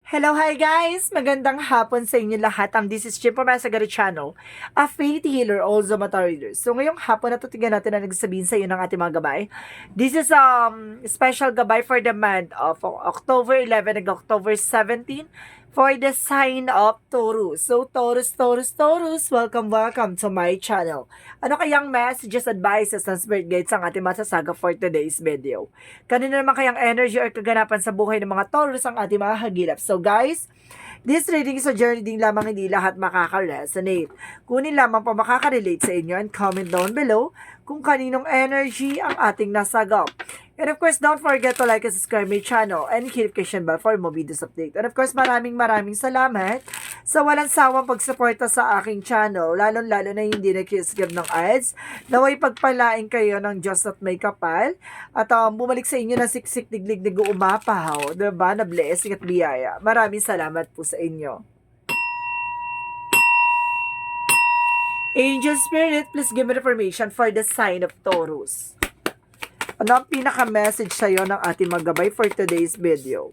Hello, hi guys! Magandang hapon sa inyo lahat. This is Jim from Asagari Channel, a faith healer, also mata reader. So ngayong hapon na tingnan natin na nagsasabihin sa iyo ng ating mga gabay. This is special gabay for the month of October 11 and October 17 for the sign of Taurus. So Taurus, welcome to my channel. Ano kayang messages, advices, and spirit guides ang ating masasaga for today's video? Kanino naman kayang energy or kaganapan sa buhay ng mga Taurus ang ating mga hagilap? So guys, this reading is a journey din lamang, hindi lahat makaka-resonate. Kunin lamang pa makaka-relate sa inyo and comment down below kung kaninong energy ang ating nasagap. And of course, don't forget to like and subscribe my channel and hit notification bell for more videos update. And of course, maraming salamat sa walang sawang pagsuporta sa aking channel, lalo na hindi nag-skip ng ads. Naway pagpalain kayo ng Diyos at may kapal at bumalik sa inyo na siksik diglig umapahaw, diba, na blessing at biyaya. Maraming salamat po sa inyo. Angel Spirit, please give me information for the sign of Taurus. Ano ang pinaka-message sa'yo ng ating maggabay for today's video?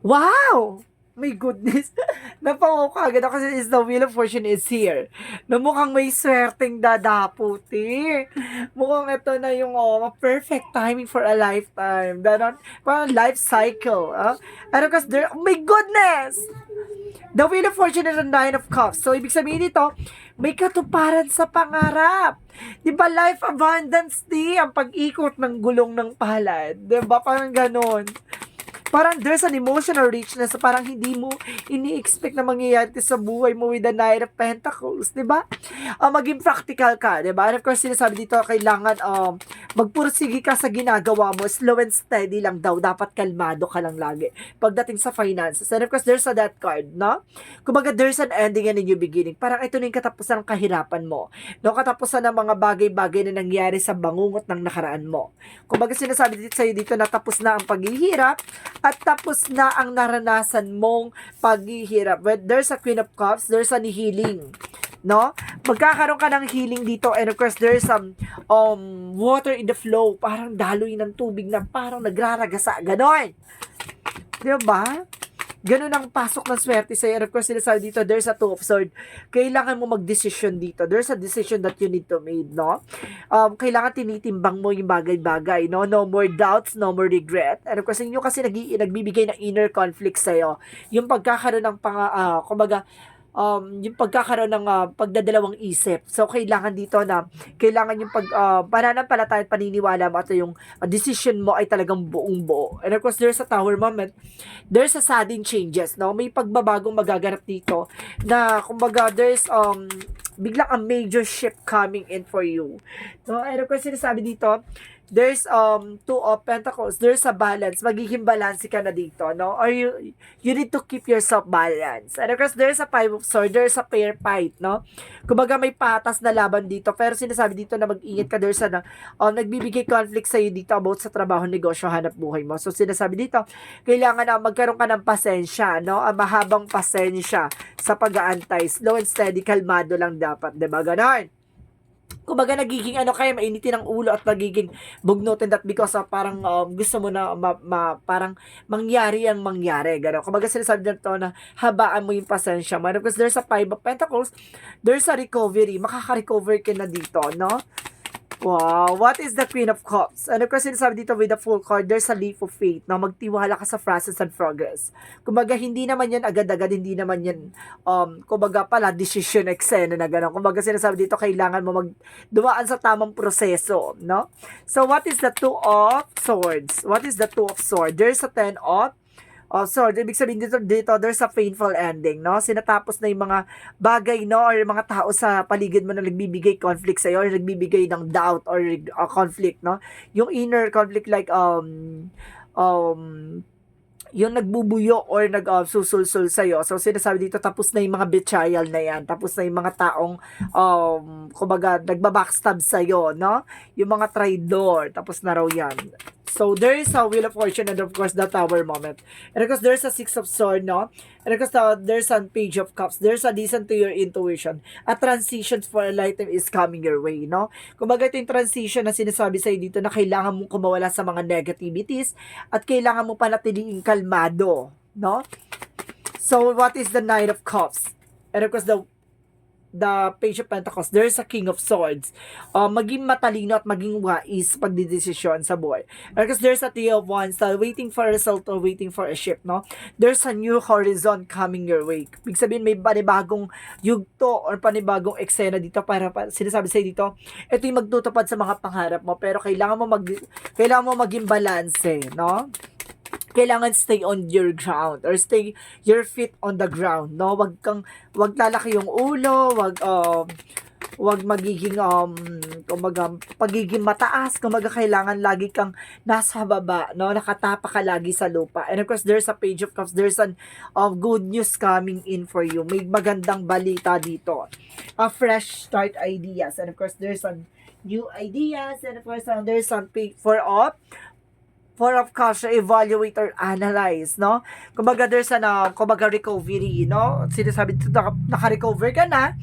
Wow! My goodness. Napango ka agad ako kasi the wheel of fortune is here. Na mukhang may swerteng dadaputi. Mukhang ito na yung perfect timing for a lifetime. Parang life cycle. And of course, oh my goodness! The wheel of fortune is the 9 of cups. So, ibig sabihin nito, may katuparan sa pangarap. Di ba, life abundance di ang pag-ikot ng gulong ng palad. Di ba, parang ganon. Parang there's an emotional richness, parang hindi mo ini-expect na mangyayari sa buhay mo with the Knight of Pentacles, di ba? Maging practical ka, di ba? And of course, sinasabi dito, kailangan magpursige ka sa ginagawa mo, slow and steady lang daw, dapat kalmado ka lang lagi pagdating sa finances. And of course, there's a death card, no? Kumbaga, there's an ending and a new beginning. Parang ito na yung katapusan ng kahirapan mo, no? Katapusan ng mga bagay-bagay na nangyari sa bangungot ng nakaraan mo. Kumbaga, sinasabi dito sa'yo dito na tapos na ang paghihirap, at tapos na ang naranasan mong paghihirap. When there's a Queen of Cups, there's a healing. No? Magkakaroon ka ng healing dito. And of course, there's some water in the flow. Parang daloy ng tubig na parang nagraragasa. Ganon. Diba? Ganun ang pasok ng swerte sa'yo. And of course, sinasabi dito, there's a Two of Swords. Kailangan mo mag-decision dito. There's a decision that you need to make, no? Kailangan tinitimbang mo yung bagay-bagay, no? No more doubts, no more regret. And of course, inyo kasi nagbibigay ng inner conflict sa'yo. Yung pagkakaroon ng kumbaga, yung pagkakaroon ng pagdadalawang isip. So, kailangan dito na, kailangan yung pananampalataya at paniniwala mo at yung decision mo ay talagang buong buo. And of course, there's a tower moment. There's a sudden changes, no? May pagbabagong magaganap dito na, kumbaga, there's biglang a major shift coming in for you. No? And of course, sinasabi dito, there's Two of Pentacles, there's a balance, magiging balance ka na dito, no? Or you need to keep yourself balanced. And of course, there's a Five of Swords, there's a fair fight, no? Kumbaga may patas na laban dito, pero sinasabi dito na mag-ingat ka, there's a nagbibigay conflict sa'yo dito about sa trabaho, negosyo, hanap buhay mo. So sinasabi dito, kailangan na magkaroon ka ng pasensya, no? Mahabang pasensya sa pag-aantay, slow and steady, kalmado lang dapat, diba? Ganon. Kumbaga nagiging kaya mainitin ang ulo at nagiging bugnutin that because parang gusto mo na parang mangyari ang mangyari, gano'n. Kumbaga sinasabi nito na habaan mo yung pasensya mo. Because there's a Five of Pentacles, there's a recovery, makaka-recover ka na dito, no? Wow, what is the Queen of Cups? Ano kasi sinasabi dito with the Full card, there's a leap of faith na magtiwala ka sa process and progress. Kumbaga, hindi naman yan agad-agad, hindi naman yan, kumbaga pala, decision eksena na gano'n. Kumbaga, sinasabi dito, kailangan mo dumaan sa tamang proseso, no? So, what is the Two of Swords? What is the Two of Swords? There's a Ten of Swords. Ibig sabihin dito, there's a painful ending, no? Sinatapos na yung mga bagay, no? Or yung mga tao sa paligid mo na nagbibigay conflict sa'yo or nagbibigay ng doubt or conflict, no? Yung inner conflict like, yung nagbubuyo or nagsusulsul sa'yo. So, sinasabi dito, tapos na yung mga betrayal na yan. Tapos na yung mga taong, kumbaga, nagbabackstab sa'yo, no? Yung mga traidor. Tapos na raw yan. So, there is a Wheel of Fortune and of course, the Tower moment. And of course, there's a Six of Swords, no? And of course, there's a Page of Cups. There's a listen to your intuition. A transition for a lifetime is coming your way, no? Kumbaga ito yung transition na sinasabi sa'yo dito na kailangan mong kumawala sa mga negativities at kailangan mo panatiliing kalmado, no? So, what is the Knight of Cups? And of course, the Page of Pentacles, there's a King of Swords. Maging matalino at maging wais pagdidesisyon sa buhay. Because there's a Three of Wands, waiting for a result or waiting for a ship, no? There's a new horizon coming your way. Ibig sabihin, may panibagong yugto or panibagong eksena dito para sinasabi sa'yo dito, ito yung magtutupad sa mga pangarap mo, pero kailangan mo maging balance, no? Kailangan stay on your ground or stay your feet on the ground, no? Wag lalaki yung ulo, wag magiging kumbaga pagiging mataas, kumbaga kailangan lagi kang nasa baba, no? Nakatapa ka lagi sa lupa. And of course, there's a Page of Cups, there's an good news coming in for you. May magandang balita dito. A fresh start ideas. And of course, there's some new ideas, and of course, there's some Four of Cups, evaluate or analyze, no? Kumbaga, there's kumbaga, recovery, no? Sinasabi dito, naka-recover ka na.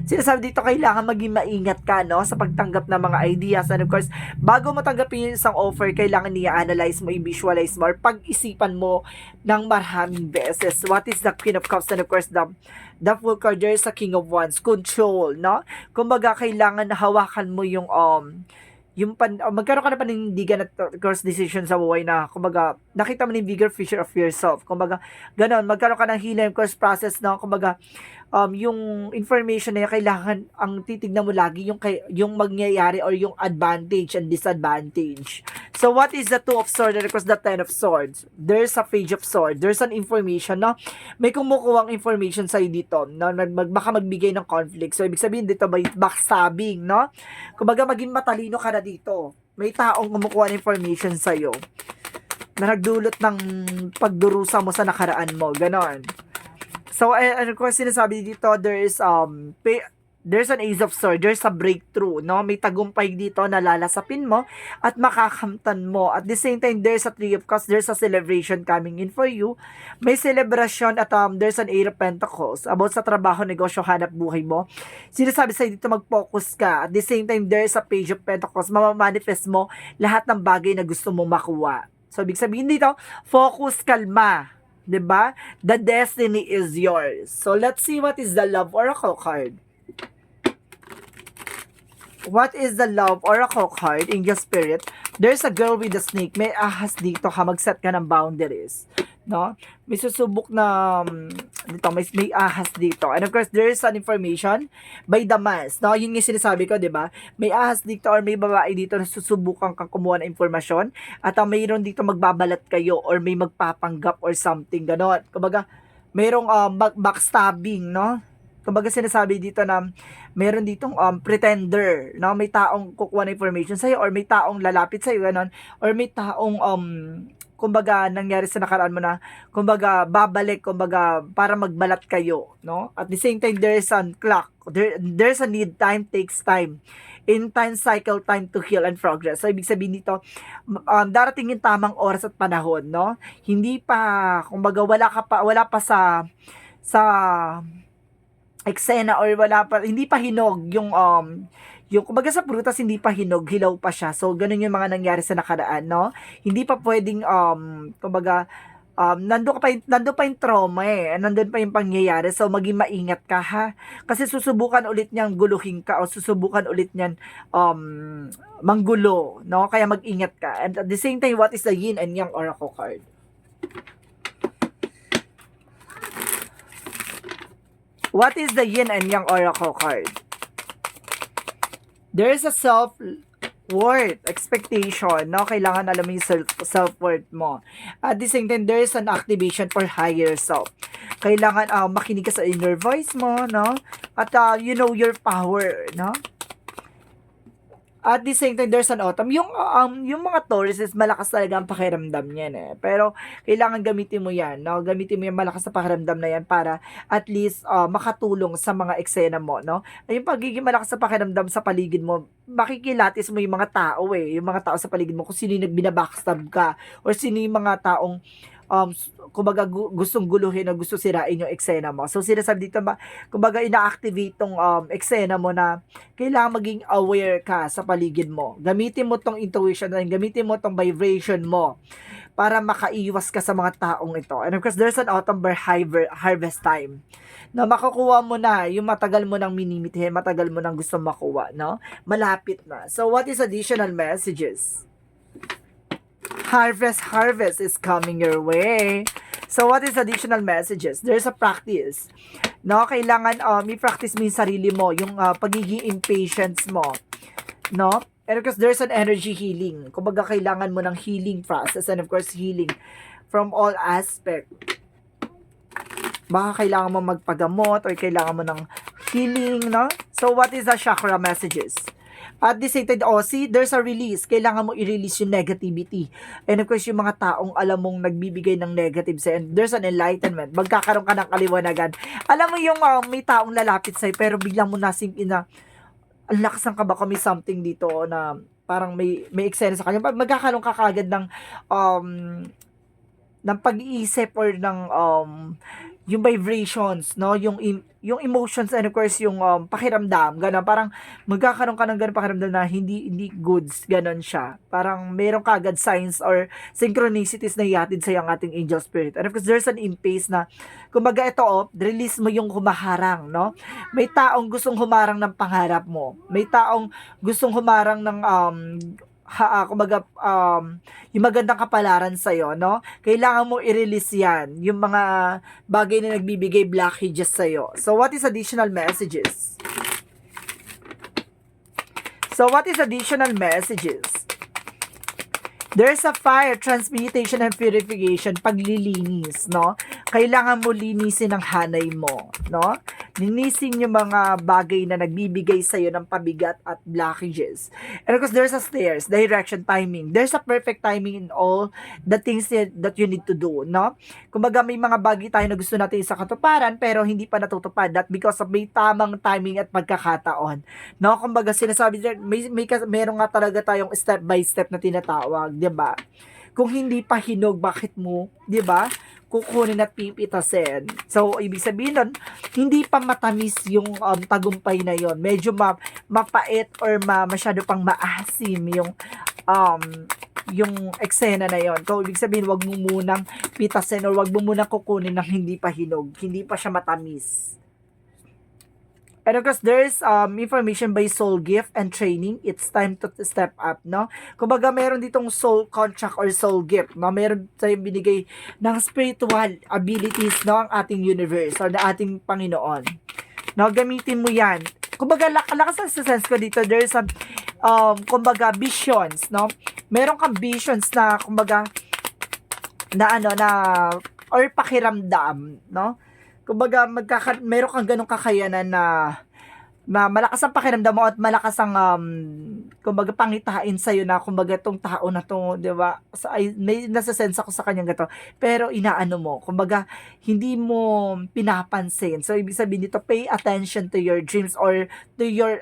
Sinasabi dito, kailangan maging maingat ka, no? Sa pagtanggap ng mga ideas. And of course, bago mo tanggapin yung isang offer, kailangan i-analyze mo, i-visualize mo, or pag-isipan mo ng maraming beses. What is the Queen of Cups? And of course, the Fool card, there's a King of Wands. Control, no? Kumbaga, kailangan hawakan mo yung, magkaroon ka na panindigan at course decision sa buhay na, kumbaga, nakita mo ni bigger picture of yourself. Kumbaga, ganon, magkaroon ka ng healing course process na, kumbaga, yung information na kailangan, ang titignan mo lagi, yung mangyayari or yung advantage and disadvantage. So, what is the Two of Swords and of course the Ten of Swords? There's a Page of Swords. There's an information, no? May kumukuhang information sa'yo dito, no? Baka magbigay ng conflict. So, ibig sabihin dito, may backstabbing, no? Kumbaga, maging matalino ka na dito. May taong kumukuha ng information sa'yo na nagdulot ng pagdurusa mo sa nakaraan mo. Ganon. So, and of course, sinasabi dito, there's an Ace of Swords, there's a breakthrough, no? May tagumpay dito na lalasapin mo at makakamtan mo. At the same time, there's a Three of Cups, there's a celebration coming in for you. May celebration at there's an Eight of Pentacles about sa trabaho, negosyo, hanap buhay mo. Sinasabi sa'yo dito, mag-focus ka. At the same time, there's a Page of Pentacles, mamamanifest mo lahat ng bagay na gusto mo makuha. So, ibig sabihin dito, focus, kalma. 'Di ba? The destiny is yours. So, let's see what is the Love Oracle card. What is the Love Oracle card in your spirit? There's a girl with a snake. May ahas dito ka. Mag-set ka ng boundaries. No? May susubok na dito, may ahas dito. And of course, there is an information by the mask. No? Yun yung sinasabi ko, di ba? May ahas dito or may babae dito na susubukan kang kumuha ng informasyon at mayroon dito magbabalat kayo or may magpapanggap or something ganon. Kumbaga, mayroong backstabbing, no? Kumbaga, sinasabi dito na meron ditong pretender, no? May taong kukuha ng information sa'yo or may taong lalapit sa'yo, ganon. Or may taong kumbaga, nangyari sa nakaraan mo na, kumbaga, babalik, kumbaga, para magbalat kayo, no? At the same time, there's a clock. There's a need, time takes time. In time cycle, time to heal and progress. So, ibig sabihin dito, darating yung tamang oras at panahon, no? Hindi pa, kumbaga, wala pa sa eksena or hindi pa hinog yung kumbaga sa prutas, hindi pa hinog, hilaw pa siya. So, ganun yung mga nangyari sa nakaraan, no? Hindi pa pwedeng, kumbaga, nandun pa yung trauma nandun pa yung pangyayari. So, maging maingat ka, ha? Kasi susubukan ulit niyang guluhin ka o susubukan ulit niyan manggulo, no? Kaya mag-ingat ka. And at the same time, what is the Yin and Yang Oracle card? What is the Yin and Yang Oracle card? There is a self-worth, expectation, no? Kailangan alam mo yung self-worth mo. At the same time, there is an activation for higher self. Kailangan makinig ka sa inner voice mo, no? At you know your power, no? At the same time, there's an autumn. Yung mga Taurus is malakas talaga ang pakiramdam niyan Pero, kailangan gamitin mo yan, no? Gamitin mo yung malakas na pakiramdam na yan para at least makatulong sa mga eksena mo, no? Yung pagiging malakas na pakiramdam sa paligid mo, makikilatis mo yung mga tao Yung mga tao sa paligid mo, kung sino yung binabackstab ka, or sino yung mga taong kumbaga gustong guluhin o gusto sirain yung eksena mo. So sinasabi dito kumbaga ina-activate tong eksena mo na kailangan maging aware ka sa paligid mo. Gamitin mo tong intuition, gamitin mo tong vibration mo para makaiwas ka sa mga taong ito. And of course, there's an autumn harvest time na makukuha mo na yung matagal mo nang minimitihin, matagal mo nang gusto makuha, no? Malapit na. So, what is additional messages? Harvest is coming your way. So, what is additional messages? There's a practice. No, kailangan i-practice mo yung sarili mo, yung pagiging impatience mo. No? And of course, there's an energy healing. Kumbaga, kailangan mo ng healing process and of course, healing from all aspect. Baka kailangan mo magpagamot or kailangan mo ng healing, no? So, what is the chakra messages? At the same time, see, there's a release. Kailangan mo i-release yung negativity. And of course, yung mga taong alam mong nagbibigay ng negative sa'yo. And there's an enlightenment. Magkakaroon ka ng kaliwanagan. Alam mo yung may taong lalapit sa'yo, pero biglang mo nasing ina, ang lakas ng kaba kami something dito na parang may eksena sa kanya. Magkakaroon ka kagad ng pag-iisip or ng yung vibrations, no? Yung emotions and of course yung pakiramdam, gano'n. Parang magkakaroon ka ng gano'n pakiramdam na hindi goods, gano'n siya. Parang meron ka agad signs or synchronicities na ihatid sa ang ating angel spirit. And of course, there's an impasse na, kumbaga ito, release mo yung humaharang, no? May taong gustong humarang ng pangarap mo. May taong gustong humarang ng kumbaga, yung magandang kapalaran sa'yo, no? Kailangan mo i-release yan, yung mga bagay na nagbibigay blockages sa'yo. So, what is additional messages? So, what is additional messages? There's a fire, transmutation and purification, paglilinis, no? Kailangan mo linisin ang hanay mo, no? Linisin yung mga bagay na nagbibigay sa'yo ng pabigat at blockages. And of course, there's a stairs, direction, timing. There's a perfect timing in all the things that you need to do, no? Kumbaga, may mga bagay tayo na gusto natin sa katuparan, pero hindi pa natutupad. That because of may tamang timing at pagkakataon, no? Kumbaga, sinasabi dyan, meron nga talaga tayong step by step na tinatawag, 'di ba? Kung hindi pa hinog, bakit mo, 'di ba? Kukunin at pipitasin. So, ibig sabihin nun, hindi pa matamis yung tagumpay na yon. Medyo mapait or masyado pang maasim yung eksena na yon. So, ibig sabihin, wag mo munang pitasin or wag mo munang kukunin ng hindi pa hinog. Hindi pa siya matamis. And of course, there's information by soul gift and training. It's time to step up, no? Kumbaga, meron ditong soul contract or soul gift, no? Meron tayong binigay ng spiritual abilities, no? Ang ating universe or na ating Panginoon. No? Gamitin mo yan. Kumbaga, lakas ang sense ko dito. There's some, kumbaga, visions, no? Meron kang visions na, kumbaga, or pakiramdam, no? Kumbaga, meron kang ganong kakayanan na malakas ang pakiramdam mo at malakas ang kumbaga pangitain sa'yo na kumbaga tong tao na to, di ba? May nasasense ako sa kanyang gato. Pero inaano mo, kumbaga hindi mo pinapansin. So, ibig sabihin dito, pay attention to your dreams or to your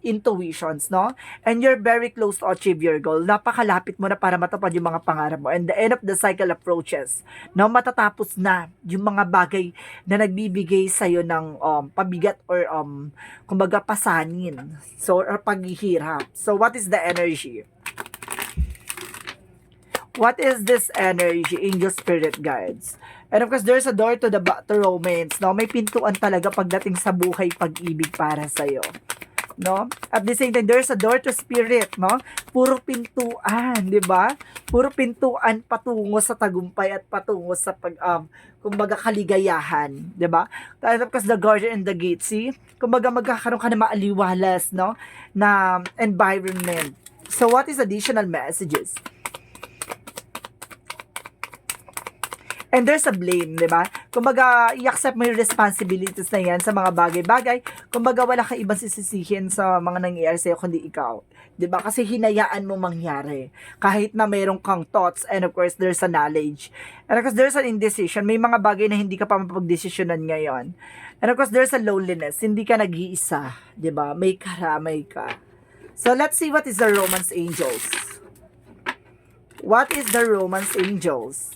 intuitions, no? And you're very close to achieve your goal. Napakalapit mo na para matupad yung mga pangarap mo. And the end of the cycle approaches. No? Matatapos na yung mga bagay na nagbibigay sa'yo ng pabigat or kumbaga pasanin. So, or paghihirap. So, what is the energy? What is this energy? Angel spirit guides. And of course, there's a door to romance. No? May pintuan talaga pagdating sa buhay pag-ibig para sa'yo. No? At the same time, there's a door to spirit, no? Puro pintuan, 'di ba? Puro pintuan patungo sa tagumpay at patungo sa kumbaga kaligayahan, 'di ba? Tapos the guardian and the gate, see? Kumbaga magkakaroon ka ng maaliwalas, no? Na environment. So what is additional messages? And there's a blame, di ba? Kumbaga, i-accept mo yung responsibilities na yan sa mga bagay-bagay. Kumbaga, wala kang ibang sisisihin sa mga nangyayari sa'yo kundi ikaw. Di ba? Kasi hinayaan mo mangyari. Kahit na mayroong kang thoughts and of course, there's a knowledge. And of course, there's an indecision. May mga bagay na hindi ka pa mapag-desisyonan ngayon. And of course, there's a loneliness. Hindi ka nag-iisa. Di ba? May karamay ka. So, let's see what is the Romance Angels. What is the Romance Angels?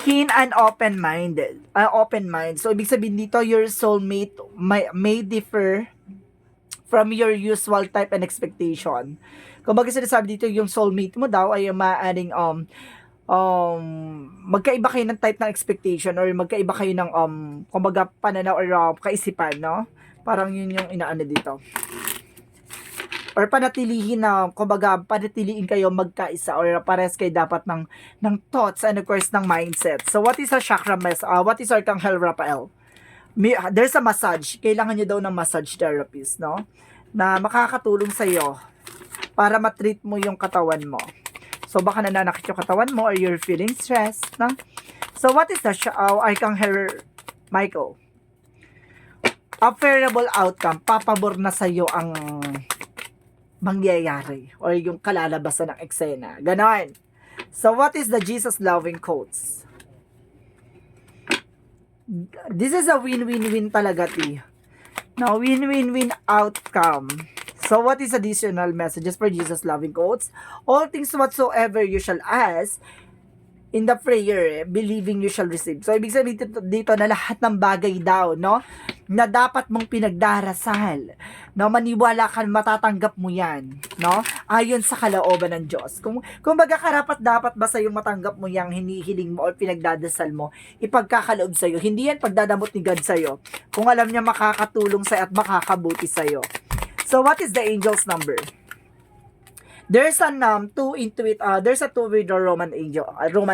keen and open-minded. Open mind. So, ibig sabihin dito, your soulmate may differ from your usual type and expectation. Kung baga sinasabi dito, yung soulmate mo daw ay maaaring magkaiba kayo ng type ng expectation or magkaiba kayo ng kumbaga pananaw or kaisipan, no? Parang yun yung inaano dito. Or panatilihin na, kumbaga, panatiliin kayo magkaisa or pares kayo dapat ng thoughts and of course ng mindset. So, what is a chakra what is Archangel Raphael? There's a massage. Kailangan nyo daw ng massage therapist, no? Na makakatulong sa'yo para matreat mo yung katawan mo. So, baka nananakit yung katawan mo or you're feeling stressed, no? So, what is the Archangel Michael? A favorable outcome. Papabor na sa'yo ang mangyayari or yung kalalabasan ng eksena. Ganon. So, what is the Jesus loving quotes? This is a win-win-win talaga, T. Now, win-win-win outcome. So, what is additional messages for Jesus loving quotes? All things whatsoever you shall ask in the prayer, believing you shall receive. So, ibig sabihin dito na lahat ng bagay daw, no? Na dapat mong pinagdarasal. No? Maniwala ka, matatanggap mo yan. No? Ayon sa kalooban ng Diyos. Kung baga karapat dapat ba sa'yo matanggap mo yung hinihiling mo o pinagdadasal mo, ipagkakaloob sa'yo. Hindi yan pagdadamot ni God sa'yo. Kung alam niya makakatulong sa'yo at makakabuti sa'yo. So, what is the angel's number? There's a there's a 2 with the Roman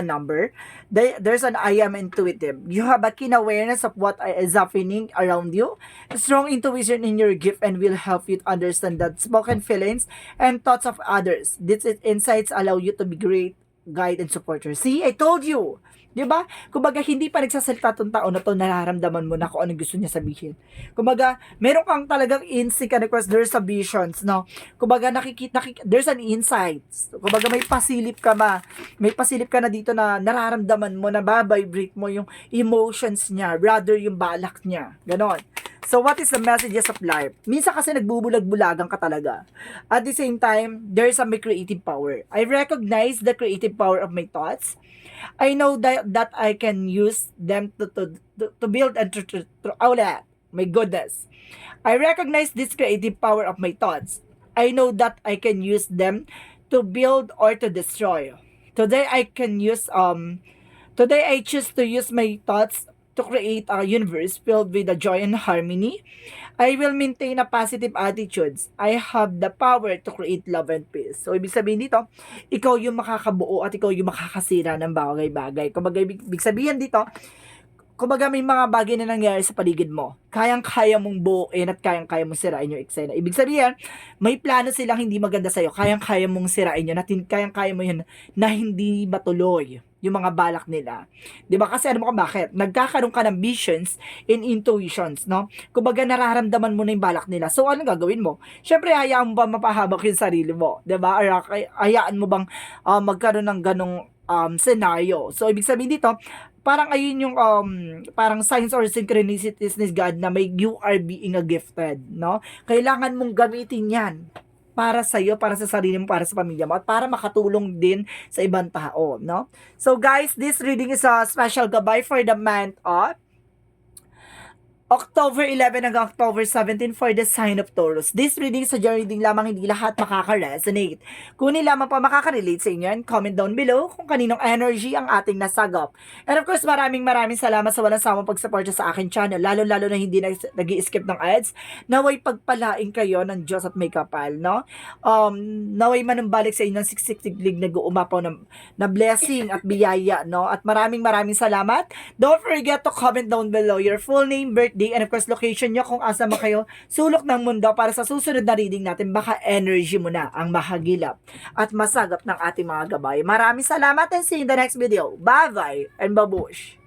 number. There's an I am intuitive. You have a keen awareness of what is happening around you. A strong intuition in your gift and will help you to understand the spoken feelings and thoughts of others. These insights allow you to be great guide and supporter. See, I told you. Diba? Kumbaga, hindi pa nagsasalita tong tao na to, nararamdaman mo na kung anong gusto niya sabihin. Kumbaga, meron kang talagang instinct and of course, there's a visions, no? Kumbaga, there's an insights. Kumbaga, may pasilip ka na dito na nararamdaman mo, na babibrate mo yung emotions niya, rather yung balak niya. Ganon. So, what is the messages of life? Minsan kasi nagbubulag-bulagan ka talaga. At the same time, there's a creative power. I recognize the creative power of my thoughts. I know that I can use them to build and my goodness. I recognize this creative power of my thoughts. I know that I can use them to build or to destroy. Today I choose to use my thoughts to create a universe filled with the joy and harmony. I will maintain a positive attitudes. I have the power to create love and peace. So, ibig sabihin dito, ikaw yung makakabuo at ikaw yung makakasira ng bagay-bagay. Kumbaga, ibig sabihin dito, kumbaga may mga bagay na nangyari sa paligid mo. Kayang-kaya mong buuin at kayang-kaya mong sirain yung eksena. Ibig sabihin, may plano silang hindi maganda sa'yo. Kayang-kaya mong sirain yun at kayang-kaya mo yun na hindi matuloy yung mga balak nila. Diba? Kasi ano mo ka, bakit? Nagkakaroon ka ng visions and intuitions, no? Kumbaga nararamdaman mo na yung balak nila. So, anong gagawin mo? Siyempre, hayaan mo ba mapahabak yung sarili mo? Diba? Or hayaan mo bang magkaroon ng ganong scenario? So, ibig sabihin dito, parang ayun yung parang signs or synchronicities ni God na may you are being a gifted, no? Kailangan mong gamitin yan para sa iyo, para sa sarili mo, para sa pamilya mo, at para makatulong din sa ibang tao, no? So guys, this reading is a special gabay for the month of October 11 hanggang October 17 for the sign of Taurus. This reading sa reading lamang, hindi lahat makaka-resonate. Kung lamang pa makaka-relate sa inyo, comment down below kung kaninong energy ang ating nasagap. And of course, maraming salamat sa walang sawang pagsuporta sa akin channel, lalo-lalo na hindi nag-i-skip ng ads. Naway pagpalain kayo ng Diyos at may kapal, no? Naway manumbalik sa inyong siksik-siglig nag-uumapaw na blessing at biyaya, no? At maraming salamat. Don't forget to comment down below your full name, birthday, and of course location nyo kung asa mo kayo sulok ng mundo para sa susunod na reading natin, baka energy mo na ang mahagilap at masagap ng ating mga gabay. Maraming salamat and see you in the next video. Bye bye and babush!